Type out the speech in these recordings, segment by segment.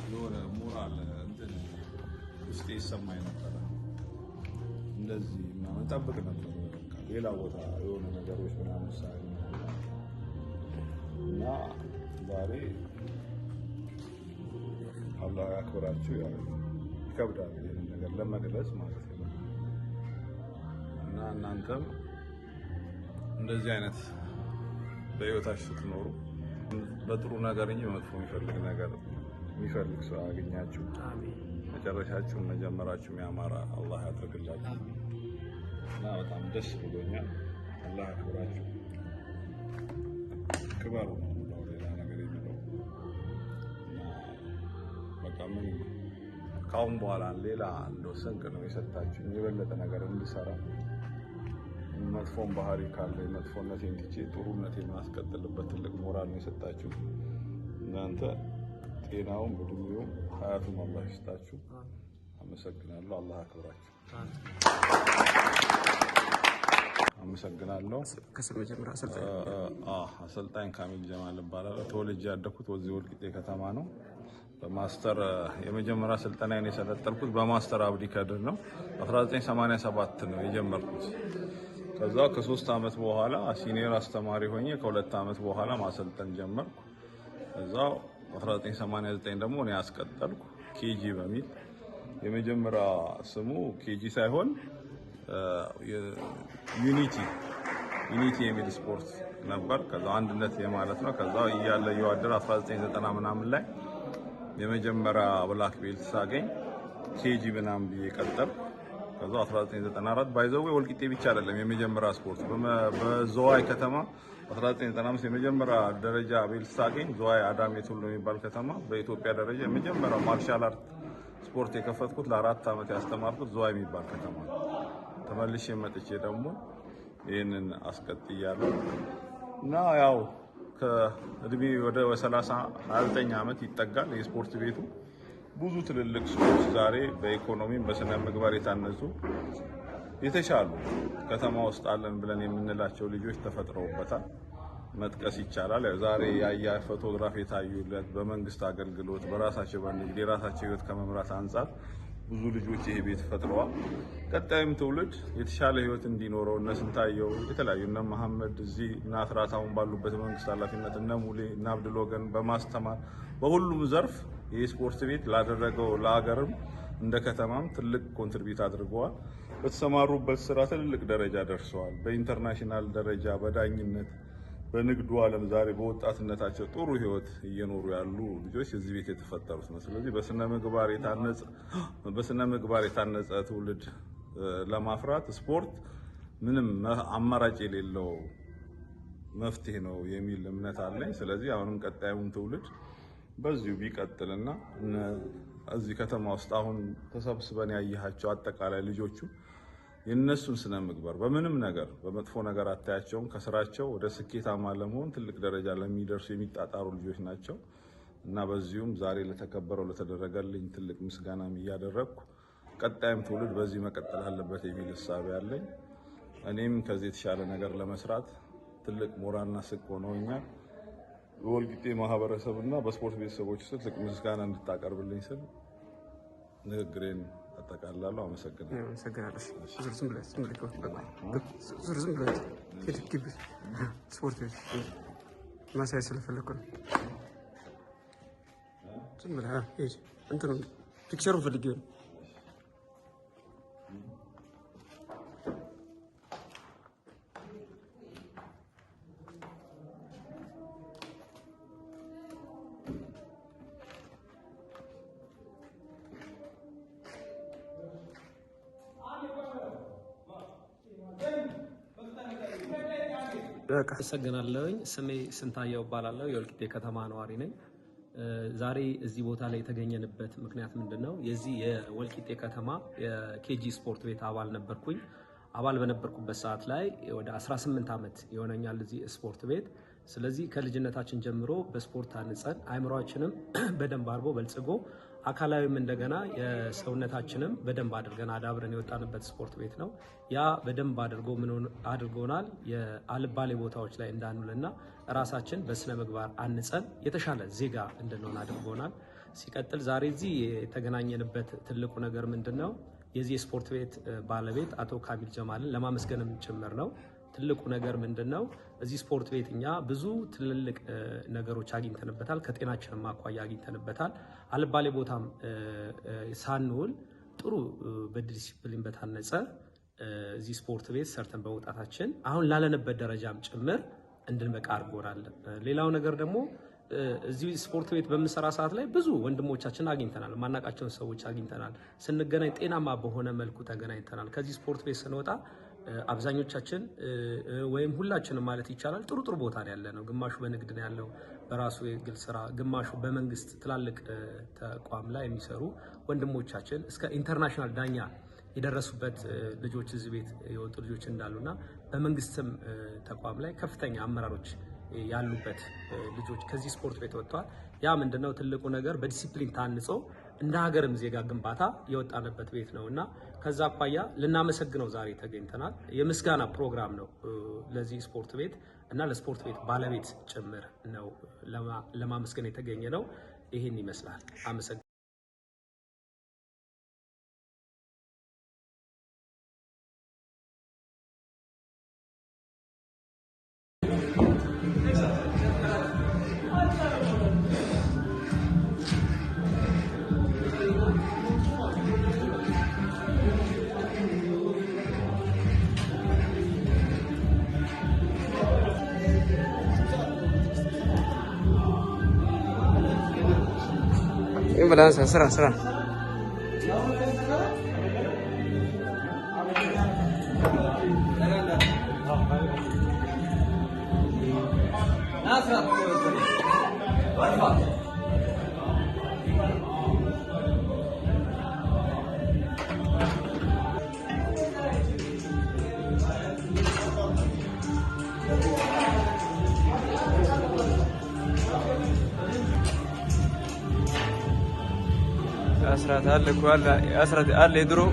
የሆነ ሞራል እንትን ውስጤ ይሰማኝ ነበር። እንደዚህ ምናምን ጠብቅ ነበር ሌላ ቦታ የሆነ ነገሮች ምናምን ሳይ እና ዛሬ አላህ ያክብራችሁ። ያው ይከብዳል ይሄን ነገር ለመግለጽ ማለት ነው። እና እናንተም እንደዚህ አይነት በህይወታችሁ ስትኖሩ በጥሩ ነገር እንጂ መጥፎ የሚፈልግ ሰው አገኛችሁ። አሜን። መጨረሻችሁን መጀመራችሁም ያማረ አላህ ያድርግላችሁ። እና በጣም ደስ ብሎኛል። አላህ ያክብራችሁ። ክበሩ ነው ሌላ ነገር የለው። እና በቃ ምን ካሁን በኋላ ሌላ እንደው ስንቅ ነው የሰጣችሁ የበለጠ ነገር እንድሰራ መጥፎን ባህሪ ካለ መጥፎነቴን ትቼ ጥሩነቴን ማስቀጥልበት ትልቅ ሞራል ነው የሰጣችሁ። እናንተ ጤናውን በዱንያውም ሀያቱን አላህ ይስጣችሁ። አመሰግናለሁ። አላህ ያክብራችሁ። አመሰግናለሁ። አሰልጣኝ ካሚል ጀማል እባላለሁ። ተወልጄ ያደኩት ወዚህ ወልቂጤ ከተማ ነው። በማስተር የመጀመሪያ ስልጠናዬን የሰለጠንኩት በማስተር አብዲ ከድር ነው። 1987 ነው የጀመርኩት። ከዛ ከ3 አመት በኋላ ሲኒየር አስተማሪ ሆኜ ከ2 አመት በኋላ ማሰልጠን ጀመርኩ። ከዛ 1989 ደግሞ እኔ አስቀጠልኩ ኬጂ በሚል የመጀመሪያ ስሙ ኬጂ ሳይሆን ዩኒቲ የሚል ስፖርት ነበር። ከዛ አንድነት የማለት ነው። ከዛ እያለ እየዋደረ 1990 ምናምን ላይ የመጀመሪያ ብላክ ቤልት ሳገኝ ኬጂ ምናምን ብዬ ቀጠልኩ። ከዛ 1994 ባይዘው ወልቂጤ ብቻ አይደለም የመጀመሪያ ስፖርት በዘዋይ ከተማ 1995 የመጀመሪያ ደረጃ ቤልት ሳገኝ ዘዋይ አዳሜ ቱሉ የሚባል ከተማ በኢትዮጵያ ደረጃ የመጀመሪያ ማርሻል አርት ስፖርት የከፈትኩት ለ4 አመት ያስተማርኩት ዘዋይ የሚባል ከተማ ነው። ተመልሼ መጥቼ ደግሞ ይሄንን አስቀጥያለሁ እና ያው ከእድሜ ወደ 29 አመት ይጠጋል የስፖርት ቤቱ። ብዙ ትልልቅ ሰዎች ዛሬ በኢኮኖሚም በስነ ምግባር የታነጹ የተሻሉ ከተማ ውስጥ አለን ብለን የምንላቸው ልጆች ተፈጥረውበታል። መጥቀስ ይቻላል። ዛሬ ያያ ፎቶግራፍ የታዩለት በመንግስት አገልግሎት በራሳቸው በንግድ የራሳቸው ህይወት ከመምራት አንጻር ብዙ ልጆች ይሄ ቤት ፈጥረዋል። ቀጣይም ትውልድ የተሻለ ህይወት እንዲኖረው እነ ስንታየው የተለያዩ እነ መሐመድ እዚህ እና አስራታውን ባሉበት መንግስት ኃላፊነት እነ ሙሌ እና አብዱል ወገን በማስተማር በሁሉም ዘርፍ የስፖርት ቤት ላደረገው ለሀገርም እንደ ከተማም ትልቅ ኮንትሪቢዩት አድርገዋል። በተሰማሩበት ስራ ትልቅ ደረጃ ደርሰዋል። በኢንተርናሽናል ደረጃ በዳኝነት በንግዱ ዓለም ዛሬ በወጣትነታቸው ጥሩ ህይወት እየኖሩ ያሉ ልጆች እዚህ ቤት የተፈጠሩት ነው። ስለዚህ በስነ ምግባር የታነጸ ትውልድ ለማፍራት ስፖርት ምንም አማራጭ የሌለው መፍትሄ ነው የሚል እምነት አለኝ። ስለዚህ አሁንም ቀጣዩን ትውልድ በዚሁ ቢቀጥልና እዚህ ከተማ ውስጥ አሁን ተሰብስበን ያያቸው አጠቃላይ ልጆቹ የነሱን ስነ ምግባር በምንም ነገር በመጥፎ ነገር አታያቸውም። ከስራቸው ወደ ስኬታማ ለመሆን ትልቅ ደረጃ ለሚደርሱ የሚጣጣሩ ልጆች ናቸው እና በዚሁም ዛሬ ለተከበረው ለተደረገልኝ ትልቅ ምስጋናም እያደረግኩ ቀጣይም ትውልድ በዚህ መቀጠል አለበት የሚል ሐሳብ ያለኝ እኔም ከዚህ የተሻለ ነገር ለመስራት ትልቅ ሞራልና ስቅ ሆነውኛል። በወልቂጤ ማህበረሰብና በስፖርት ቤተሰቦች ውስጥ ትልቅ ምስጋና እንድታቀርብልኝ ስል ንግግሬን አጠቃላለሁ። አመሰግናለሁ። ስፖርት ቤት ማሳየት ስለፈለኩ ነው። ዝም ብለህ ሂድ እንትኑ ፒክቸሩን ፈልጌው ነው። አመሰግናለሁኝ። ስሜ ስንታየው እባላለሁ። የወልቂጤ ከተማ ነዋሪ ነኝ። ዛሬ እዚህ ቦታ ላይ የተገኘንበት ምክንያት ምንድነው? የዚህ የወልቂጤ ከተማ የኬጂ ስፖርት ቤት አባል ነበርኩኝ። አባል በነበርኩበት ሰዓት ላይ ወደ 18 ዓመት ይሆነኛል እዚህ ስፖርት ቤት። ስለዚህ ከልጅነታችን ጀምሮ በስፖርት አንጸን አይምሯችንም በደንብ አርቦ በልጽጎ አካላዊም እንደገና የሰውነታችንም በደንብ አድርገን አዳብረን የወጣንበት ስፖርት ቤት ነው። ያ በደንብ አድርጎ ምን አድርጎናል? የአልባሌ ቦታዎች ላይ እንዳንውልና ራሳችን በስነ ምግባር አንጸን የተሻለ ዜጋ እንድንሆን አድርጎናል። ሲቀጥል ዛሬ እዚህ የተገናኘንበት ትልቁ ነገር ምንድነው? የዚህ የስፖርት ቤት ባለቤት አቶ ካሚል ጀማልን ለማመስገንም ጭምር ነው። ትልቁ ነገር ምንድነው? እዚህ ስፖርት ቤት እኛ ብዙ ትልልቅ ነገሮች አግኝተንበታል። ከጤናችንም አኳያ አግኝተንበታል። አልባሌ ቦታም ሳንውል ጥሩ በዲሲፕሊን በታነጸ እዚህ ስፖርት ቤት ሰርተን በመውጣታችን አሁን ላለንበት ደረጃም ጭምር እንድንበቃ አድርጎናል። ሌላው ነገር ደግሞ እዚህ ስፖርት ቤት በምንሰራ ሰዓት ላይ ብዙ ወንድሞቻችን አግኝተናል። ማናቃቸውን ሰዎች አግኝተናል። ስንገናኝ ጤናማ በሆነ መልኩ ተገናኝተናል። ከዚህ ስፖርት ቤት ስንወጣ አብዛኞቻችን ወይም ሁላችንም ማለት ይቻላል ጥሩ ጥሩ ቦታ ነው ያለነው። ግማሹ በንግድ ነው ያለው በራሱ የግል ስራ፣ ግማሹ በመንግስት ትላልቅ ተቋም ላይ የሚሰሩ ወንድሞቻችን እስከ ኢንተርናሽናል ዳኛ የደረሱበት ልጆች እዚህ ቤት የወጡ ልጆች እንዳሉና በመንግስትም ተቋም ላይ ከፍተኛ አመራሮች ያሉበት ልጆች ከዚህ ስፖርት ቤት ወጥተዋል። ያ ምንድነው ትልቁ ነገር በዲሲፕሊን ታንጾ እንደ ሀገርም ዜጋ ግንባታ የወጣንበት ቤት ነውና ከዛ አኳያ ልናመሰግነው ዛሬ ተገኝተናል። የምስጋና ፕሮግራም ነው ለዚህ ስፖርት ቤት እና ለስፖርት ቤት ባለቤት ጭምር ነው ለማመስገን የተገኘ ነው። ይሄን ይመስላል። አመሰግናለሁ። Balança, será? أسرة هالك ولا أسرة هال يدرو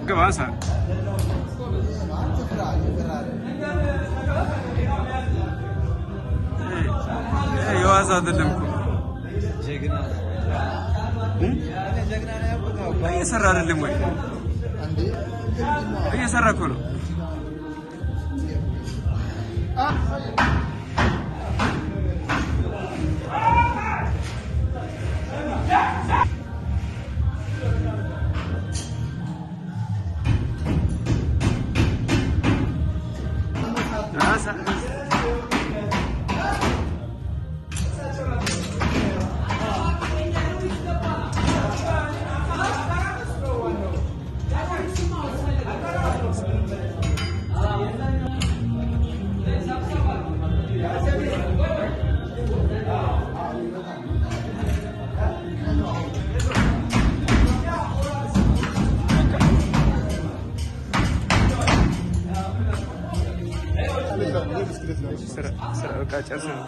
¿Qué pasa? Yo vas a tener እየሰራ አይደለም ወይ? እየሰራ እኮ ነው። ስራ በቃ ጨርሰን